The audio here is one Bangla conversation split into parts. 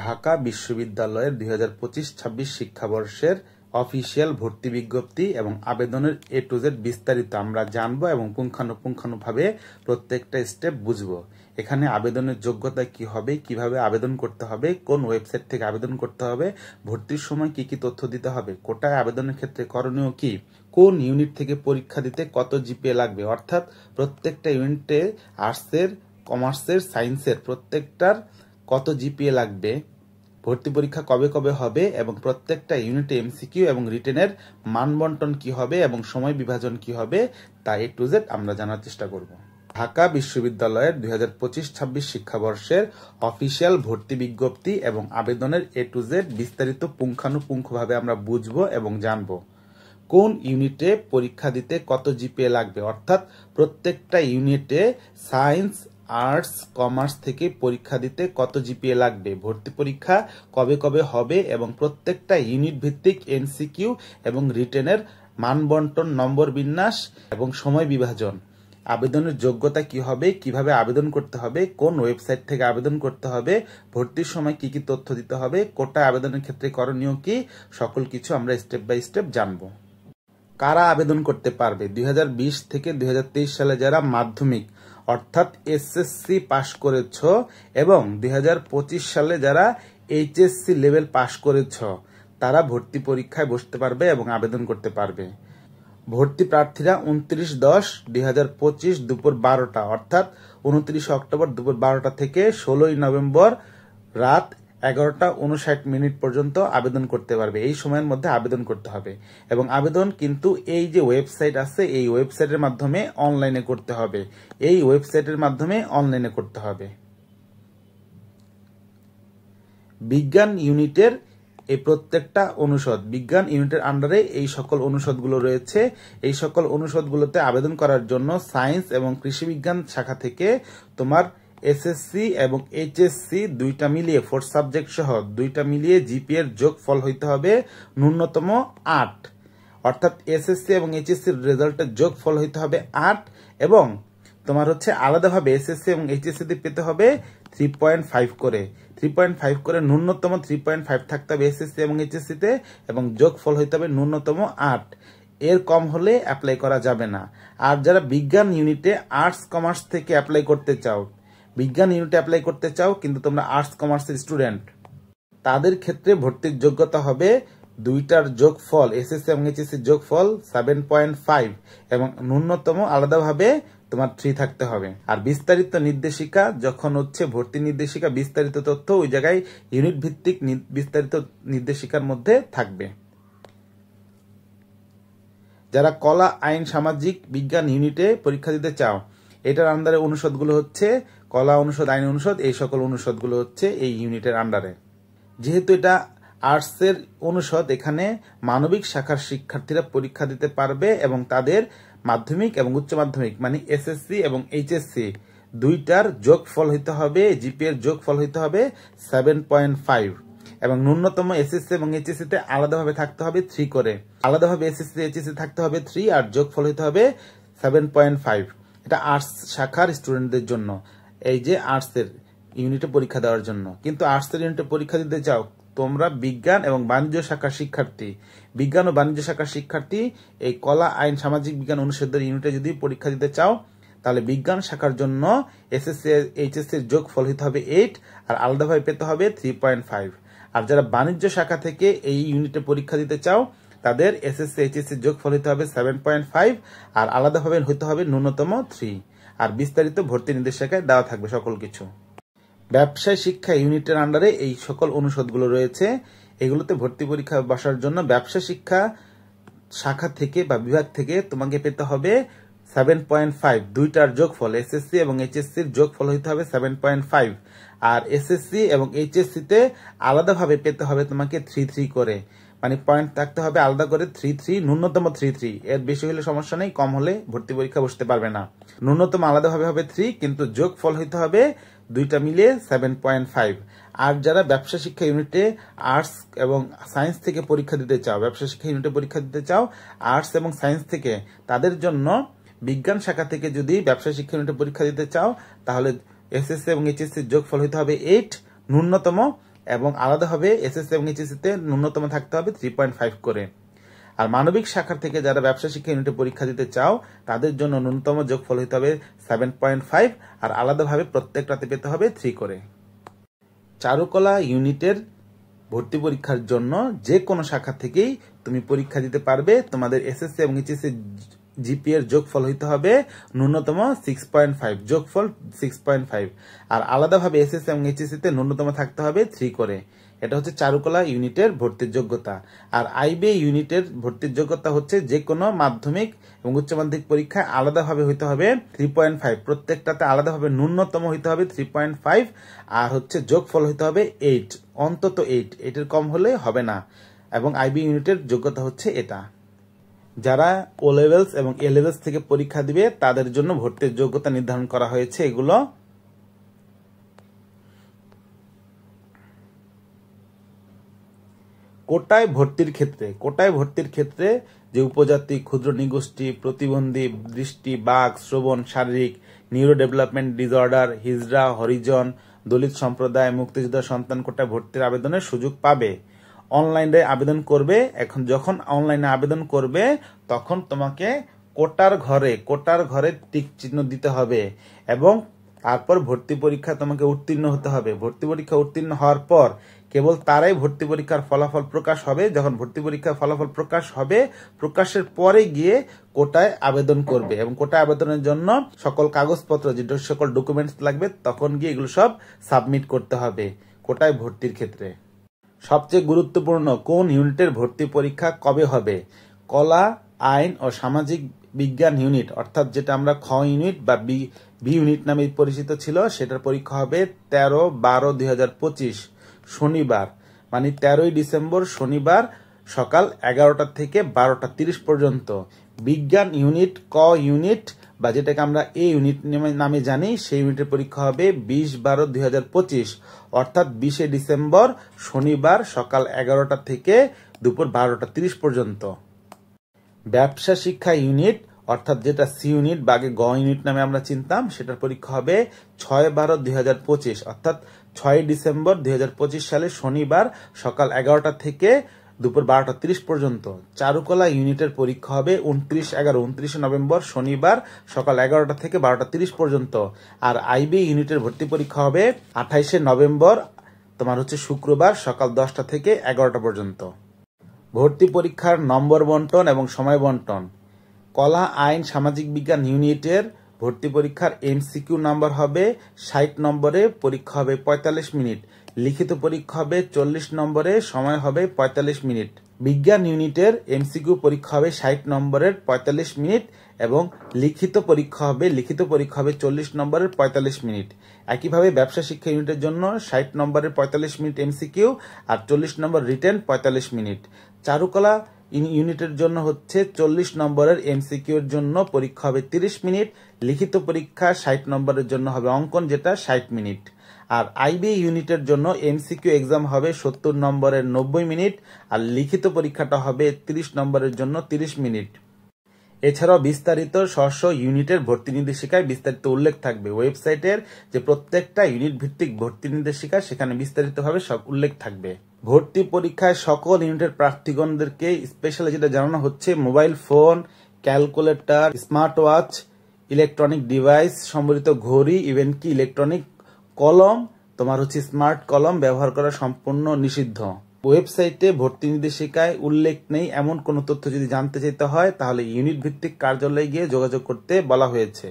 ঢাকা বিশ্ববিদ্যালয়ের 2025-26 শিক্ষাবর্ষের অফিসিয়াল ভর্তি বিজ্ঞপ্তি এবং আবেদনের A to Z বিস্তারিত আমরা জানবো এবং পুঙ্খানুপুঙ্খানুভাবে প্রত্যেকটা স্টেপ বুঝবো। এখানে আবেদনের যোগ্যতা কি হবে, কিভাবে আবেদন করতে হবে, কোন ওয়েবসাইট থেকে আবেদন করতে হবে, ভর্তির সময় কি কি তথ্য দিতে হবে, কোটায় আবেদনের ক্ষেত্রে করণীয় কি, কোন ইউনিট থেকে পরীক্ষা দিতে কত জিপিএ লাগবে, অর্থাৎ প্রত্যেকটা ইউনিটে আর্টসের, কমার্সের, সায়েন্সের প্রত্যেকটার কত জিপিএ লাগবে, ভর্তি পরীক্ষা কবে কবে হবে এবং প্রত্যেকটা ইউনিটে এমসিকিউ এবং রিটেনের মানবন্টন কি হবে এবং সময় বিভাজন কি হবে তা A to Z আমরা জানার চেষ্টা করব। ঢাকা বিশ্ববিদ্যালয়ের 2025-26 শিক্ষাবর্ষের অফিসিয়াল ভর্তি বিজ্ঞপ্তি এবং আবেদনের A to Z বিস্তারিত পুঙ্খানুপুঙ্খভাবে আমরা বুঝবো এবং জানবো। কোন ইউনিটে পরীক্ষা দিতে কত জিপিএ লাগবে, অর্থাৎ প্রত্যেকটা ইউনিটে সায়েন্স, আর্টস, কমার্স থেকে পরীক্ষা দিতে কত জিপিএ লাগবে, ভর্তি পরীক্ষা কবে কবে হবে এবং প্রত্যেকটা ইউনিট ভিত্তিক এমসিকিউ এবং রিটেনের মানবন্টন, নম্বর বিন্যাস এবং সময় বিভাজন, আবেদনের যোগ্যতা কি হবে, কিভাবে আবেদন করতে হবে, কোন ওয়েবসাইট থেকে আবেদন করতে হবে, ভর্তির সময় কি কি তথ্য দিতে হবে, কোটা আবেদনের ক্ষেত্রে করণীয় কি, সকল কিছু আমরা স্টেপ বাই স্টেপ জানবো। কারা আবেদন করতে পারবে? 2020 থেকে 2023 সালে যারা মাধ্যমিক অর্থাৎ এসএসসি পাশ করেছ এবং 2025 সালে যারা এইচএসসি লেভেল পাশ করেছ তারা ভর্তি পরীক্ষায় বসতে পারবে এবং আবেদন করতে পারবে। ভর্তি প্রার্থীরা 29/10/2025 দুপুর 12টা অর্থাৎ 29 অক্টোবর দুপুর 12টা থেকে 16 নভেম্বর রাত 11:59 পর্যন্ত আবেদন করতে পারবে। এই সময়ের মধ্যে আবেদন করতে হবে এবং আবেদন কিন্তু এই যে ওয়েবসাইট আছে এই ওয়েবসাইটের মাধ্যমে অনলাইনে করতে হবে। এই ওয়েবসাইটের মাধ্যমে অনলাইনে করতে হবে। বিজ্ঞান ইউনিটের এই প্রত্যেকটা অনুষদ, বিজ্ঞান ইউনিটের আন্ডারে এই সকল অনুষদগুলো রয়েছে। এই সকল অনুষদগুলোতে আবেদন করার জন্য সায়েন্স এবং কৃষি বিজ্ঞান শাখা থেকে তোমার এসএসসি এবং এইচএসসি দুইটা মিলিয়ে 4 সাবজেক্ট সহ দুইটা মিলিয়ে জিপিএর যোগফল হইতে হবে ন্যূনতম 8, অর্থাৎ এসএসসি এবং এইচএসসির রেজাল্টের যোগফল হইতে হবে 8 এবং তোমার হচ্ছে আলাদাভাবে এসএসসি এবং এইচএসসি তে পেতে হবে 3.5 করে 3.5 করে ন্যূনতম 3.5 থাকতে হবে এসএসসি এবং এইচএসসি তে এবং যোগফল হইতে হবে ন্যূনতম 8, এর কম হলে অ্যাপ্লাই করা যাবে না। আর যারা বিজ্ঞান ইউনিটে আর্টস কমার্স থেকে অ্যাপ্লাই করতে চাও, বিজ্ঞান ইউনিটে অ্যাপ্লাই করতে চাও কিন্তু তোমরা আর্টস কমার্সের স্টুডেন্ট, তাদের ক্ষেত্রে ভর্তির যোগ্যতা হবে দুইটার যোগফল এসএসসি এবং এইচএসসি যোগফল 7.5 এবং ন্যূনতম আলাদাভাবে তোমার 3 থাকতে হবে। আর বিস্তারিত নির্দেশিকা যখন হচ্ছে ভর্তি নির্দেশিকা বিস্তারিত তথ্য ওই জায়গায় ইউনিট ভিত্তিক বিস্তারিত নির্দেশিকার মধ্যে থাকবে। যারা কলা, আইন, সামাজিক বিজ্ঞান ইউনিটে পরীক্ষা দিতে চাও, এটার আন্ডারে অনুষদগুলো হচ্ছে কলা অনুষদ, আইন অনুষদ, এই সকল অনুষদগুলো হচ্ছে এই ইউনিটের আন্ডারে। যেহেতু এটা আর্টসের অনুষদ, এখানে মানবিক শাখার শিক্ষার্থীরা পরীক্ষা দিতে পারবে এবং তাদের মাধ্যমিক এবং উচ্চ মাধ্যমিক মানে এসএসসি এবং এইচএসসি দুইটার যোগফল হইতে হবে, জিপিএর যোগফল হইতে হবে 7.5 এবং ন্যূনতম এসএসসি এবং এইচএসসি তে আলাদাভাবে থাকতে হবে 3 করে, আলাদাভাবে এসএসসি এইচএসসি থাকতে হবে 3 আর যোগফল হইতে হবে 7.5। এটা আর্টস শাখার স্টুডেন্টদের জন্য, এই যে আর্টসের ইউনিটে পরীক্ষা দেওয়ার জন্য। কিন্তু আর্টসের ইউনিটে পরীক্ষা দিতে চাও তোমরা বিজ্ঞান এবং বাণিজ্য শাখার শিক্ষার্থী, বিজ্ঞান ও বাণিজ্য শাখার শিক্ষার্থী এই কলা, আইন, সামাজিক বিজ্ঞান অনুষদের ইউনিটে যদি পরীক্ষা দিতে চাও তাহলে বিজ্ঞান শাখার জন্য এসএসসি এইচএসসি এর যোগফল হতে হবে 8 আর আলাদাভাবে পেতে হবে 3.5। আর যারা বাণিজ্য শাখা থেকে এই ইউনিটে পরীক্ষা দিতে চাও তাদের এসএসসি এইচএসসি যোগফল হতে হবে 7.5 আর আলাদাভাবে হতে হবে ন্যূনতম 3। আর বিস্তারিত ভর্তি নির্দেশিকায় দেওয়া থাকবে সকল কিছু। ব্যবসায় শিক্ষা ইউনিটের আন্ডারে এই সকল অনুষদগুলো রয়েছে। এগুলোতে ভর্তি পরীক্ষা বসার জন্য ব্যবসা শিক্ষা শাখা থেকে বা বিভাগ থেকে তোমাকে পেতে হবে 7.5, দুইটার যোগফল এসএসসি এবং এইচএসসির যোগফল হইতে হবে 7.5 আর এসএসসি এবং এইচএসসি তে আলাদাভাবে পেতে হবে তোমাকে 3 করে, মানে পয়েন্ট থাকতে হবে আলাদা করে 3, ন্যূনতম 3, এর বেশি হলে সমস্যা নেই, কম হলে ভর্তি পরীক্ষা বসতে পারবে না। ন্যূনতম আলাদাভাবে হবে 3 কিন্তু যোগফল হইতে হবে দুইটা মিলিয়ে 7.5। আর যারা ব্যবসা শিক্ষা ইউনিটে আর্টস এবং সায়েন্স থেকে পরীক্ষা দিতে চাও, ব্যবসা শিক্ষা ইউনিটে পরীক্ষা দিতে চাও আর্টস এবং সায়েন্স থেকে, তাদের জন্য বিজ্ঞান শাখা থেকে যদি ব্যবসা শিক্ষা ইউনিটে পরীক্ষা দিতে চাও তাহলে এসএসসি এবং এইচএসসি যোগফল হইতে হবে 8 ন্যূনতম এবং আলাদাভাবে এসএসসি এবং এইচএসসিতে ন্যূনতম থাকতে হবে 3.5 করে। আর মানবিক শাখার থেকে যারা ব্যবসা শিক্ষা ইউনিটে পরীক্ষা দিতে চাও তাদের জন্য ন্যূনতম যোগফল হতে হবে 7.5 আর আলাদাভাবে প্রত্যেকটাতে পেতে হবে 3 করে। চারুকলা ইউনিটের ভর্তি পরীক্ষার জন্য যে কোনো শাখা থেকেই তুমি পরীক্ষা দিতে পারবে। তোমাদের এসএসসি এবং এইচএসসি জিপিএ এর যোগফল হইতে হবে ন্যূনতম 6.5, যোগফল 6.5 আর আলাদাভাবে এসএসসি এবং এইচএসসি তে ন্যূনতম থাকতে হবে 3 করে। এটা হচ্ছে চারুকলা ইউনিটের ভর্তির যোগ্যতা। আর আইবিএ ইউনিটের ভর্তির যোগ্যতা হচ্ছে যে কোনো মাধ্যমিক এবং উচ্চ মাধ্যমিক পরীক্ষায় আলাদাভাবে হইতে হবে 3.5, প্রত্যেকটাতে আলাদাভাবে ন্যূনতম হইতে হবে 3.5 আর হচ্ছে যোগফল হইতে হবে 8, অন্তত 8, এটার কম হলে হবে না। এবং আইবিএ ইউনিটের যোগ্যতা হচ্ছে এটা। যারা ও লেভেলস এবং এ লেভেলস থেকে পরীক্ষা দিবে তাদের জন্য ভর্তির যোগ্যতা নির্ধারণ করা হয়েছে এগুলো। কোটায় ভর্তির ক্ষেত্রে যে উপজাতি, ক্ষুদ্র নিগোষ্ঠী, প্রতিবন্ধী, দৃষ্টি, বাক, শ্রবণ, শারীরিক, নিউরো ডেভেলপমেন্ট ডিসঅর্ডার, হিজড়া, হরিজন, দলিত সম্প্রদায়, মুক্তিযোদ্ধা সন্তান কোটায় ভর্তির আবেদনের সুযোগ পাবে। অনলাইনে আবেদন করবে। এখন যখন অনলাইনে আবেদন করবে তখন তোমাকে কোটার ঘরে টিক চিহ্ন দিতে হবে এবং তারপর ভর্তি পরীক্ষা তোমাকে উত্তীর্ণ হতে হবে। ভর্তি পরীক্ষা উত্তীর্ণ হওয়ার পর কেবল তারাই ভর্তি পরীক্ষার ফলাফল প্রকাশ হবে। যখন ভর্তি পরীক্ষার ফলাফল প্রকাশ হবে, প্রকাশের পরে গিয়ে কোটায় আবেদন করবে এবং কোটায় আবেদনের জন্য সকল কাগজপত্র, যে সকল ডকুমেন্টস লাগবে তখন গিয়ে এগুলো সব সাবমিট করতে হবে কোটায় ভর্তির ক্ষেত্রে। সবচেয়ে গুরুত্বপূর্ণ, কোন ইউনিটের ভর্তি পরীক্ষা কবে হবে? কলা, আইন ও সামাজিক বিজ্ঞান ইউনিট, অর্থাৎ যেটা আমরা খ ইউনিট বা বি ইউনিট নামে পরিচিত ছিল, সেটার পরীক্ষা হবে 13/12/2025 শনিবার, মানে 13ই ডিসেম্বর শনিবার সকাল 11টা থেকে 12টা 30 পর্যন্ত। বিজ্ঞান ইউনিট, ক ইউনিট বা যেটাকে আমরা এ ইউনিট নামে জানি, সেই ইউনিটের পরীক্ষা হবে 20/12/2025 অর্থাৎ 20শে ডিসেম্বর শনিবার সকাল 11টা থেকে দুপুর 12টা 30 পর্যন্ত। ব্যবসা শিক্ষা ইউনিট, অর্থাৎ যেটা সি ইউনিট বা আগে গ ইউনিট নামে আমরা চিনতাম, সেটার পরীক্ষা হবে 6/12/2025 অর্থাৎ 6 ডিসেম্বর 2025 সালে শনিবার সকাল 11টা থেকে দুপুর 12টা 30 পর্যন্ত। চারুকলা ইউনিটের পরীক্ষা হবে 29 নভেম্বর শনিবার সকাল 11টা থেকে 12টা 30 পর্যন্ত। আর আইবি ইউনিটের ভর্তি পরীক্ষা হবে 28 নভেম্বর তোমার হচ্ছে শুক্রবার সকাল 10টা থেকে 11টা পর্যন্ত। ভর্তি পরীক্ষার নম্বর বন্টন এবং সময় বন্টন। কলা, আইন, সামাজিক বিজ্ঞান ইউনিটের ভর্তি পরীক্ষার এমসিকিউ নাম্বার হবে 60 নম্বরে, পরীক্ষা হবে 45 মিনিট। লিখিত পরীক্ষা হবে 40 নম্বরে, সময় হবে 45 মিনিট। বিজ্ঞান ইউনিটের এমসিকিউ পরীক্ষা হবে 60 নম্বরের 45 মিনিট এবং লিখিত পরীক্ষা হবে 40 নম্বরের 45 মিনিট। একইভাবে ব্যবসা শিক্ষা ইউনিটের জন্য 60 নম্বরের 45 মিনিট এমসিকিউ আর 40 নম্বর রিটেন 45 মিনিট। চারুকলা ইউনিটের জন্য হচ্ছে 40 নম্বরের এমসিকিউ এর জন্য পরীক্ষা হবে 30 মিনিট, লিখিত পরীক্ষা 60 নম্বরের জন্য হবে অঙ্কন, যেটা 60 মিনিট। আর আইবি ইউনিটের জন্য এমসিকিউ এক্সাম হবে 70 নম্বরের 90 মিনিট আর লিখিত পরীক্ষাটা হবে 30 নম্বরের জন্য 30 মিনিট। এছাড়াও বিস্তারিত স্ব ইউনিটের ভর্তি নির্দেশিকায় বিস্তারিত উল্লেখ থাকবে। ওয়েবসাইটের যে প্রত্যেকটা ইউনিট ভিত্তিক ভর্তি নির্দেশিকা, সেখানে বিস্তারিতভাবে সব উল্লেখ থাকবে। ভর্তি পরীক্ষায় সকল ইউনিটের প্রার্থীগণদেরকে স্পেশালি যেটা জানানো হচ্ছে, mobile phone, calculator, smart watch, electronic device সম্বলিত ঘড়ি, ইভেন কি ইলেকট্রনিক কলম, তোমার হচ্ছে স্মার্ট কলম ব্যবহার করা সম্পূর্ণ নিষিদ্ধ। ওয়েবসাইটে ভর্তি নির্দেশিকায় উল্লেখ নেই এমন কোনো তথ্য যদি জানতে চাইতে হয় তাহলে ইউনিট ভিত্তিক কার্যালয়ে গিয়ে যোগাযোগ করতে বলা হয়েছে।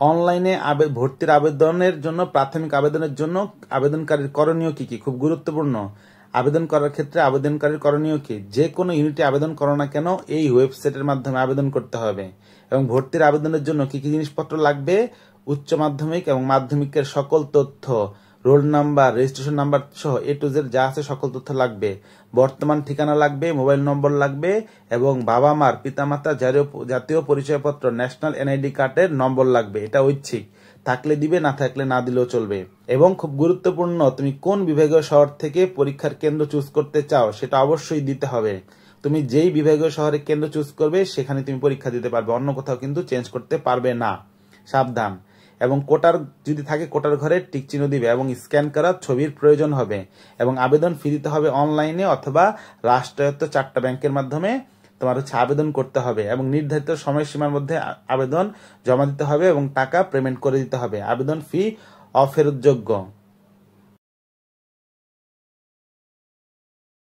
অনলাইনে ভর্তির আবেদনের জন্য, প্রাথমিক আবেদনের জন্য আবেদনকারীর করণীয় কি কি? খুব গুরুত্বপূর্ণ। আবেদন করার ক্ষেত্রে আবেদনকারীর করণীয় কি? যে কোনো ইউনিটে আবেদন করো না কেন, এই ওয়েবসাইটের মাধ্যমে আবেদন করতে হবে। এবং ভর্তির আবেদনের জন্য কি কি জিনিসপত্র লাগবে? উচ্চ মাধ্যমিক এবং মাধ্যমিকের সকল তথ্য, রোল নাম্বার, রেজিস্ট্রেশন নাম্বার সহ এ টু জেড যা আছে সকল তথ্য লাগবে। বর্তমান ঠিকানা লাগবে, মোবাইল নম্বর লাগবে এবং বাবা মার, পিতামাতা জাতীয় পরিচয়পত্র, ন্যাশনাল এনআইডি কার্ডের নম্বর লাগবে। এটা ঐচ্ছিক, থাকলে দিবে, না থাকলে না দিলেও চলবে। এবং খুব গুরুত্বপূর্ণ, তুমি কোন বিভাগীয় শহর থেকে পরীক্ষার কেন্দ্র চুজ করতে চাও সেটা অবশ্যই দিতে হবে। তুমি যেই বিভাগীয় শহরে কেন্দ্র চুজ করবে সেখানে তুমি পরীক্ষা দিতে পারবে, অন্য কোথাও কিন্তু চেঞ্জ করতে পারবে না, সাবধান। এবং কোটার যদি থাকে কোটার ঘরে টিক চিহ্ন দিবে এবং স্ক্যান করা ছবির প্রয়োজন হবে এবং আবেদন ফি দিতে হবে অনলাইনে অথবা রাষ্ট্রায়ত্ত 4টা ব্যাংকের মাধ্যমে তোমার আবেদন করতে হবে এবং নির্ধারিত সময়সীমার মধ্যে আবেদন জমা দিতে হবে এবং টাকা পেমেন্ট করে দিতে হবে। আবেদন ফি অফেরতযোগ্য।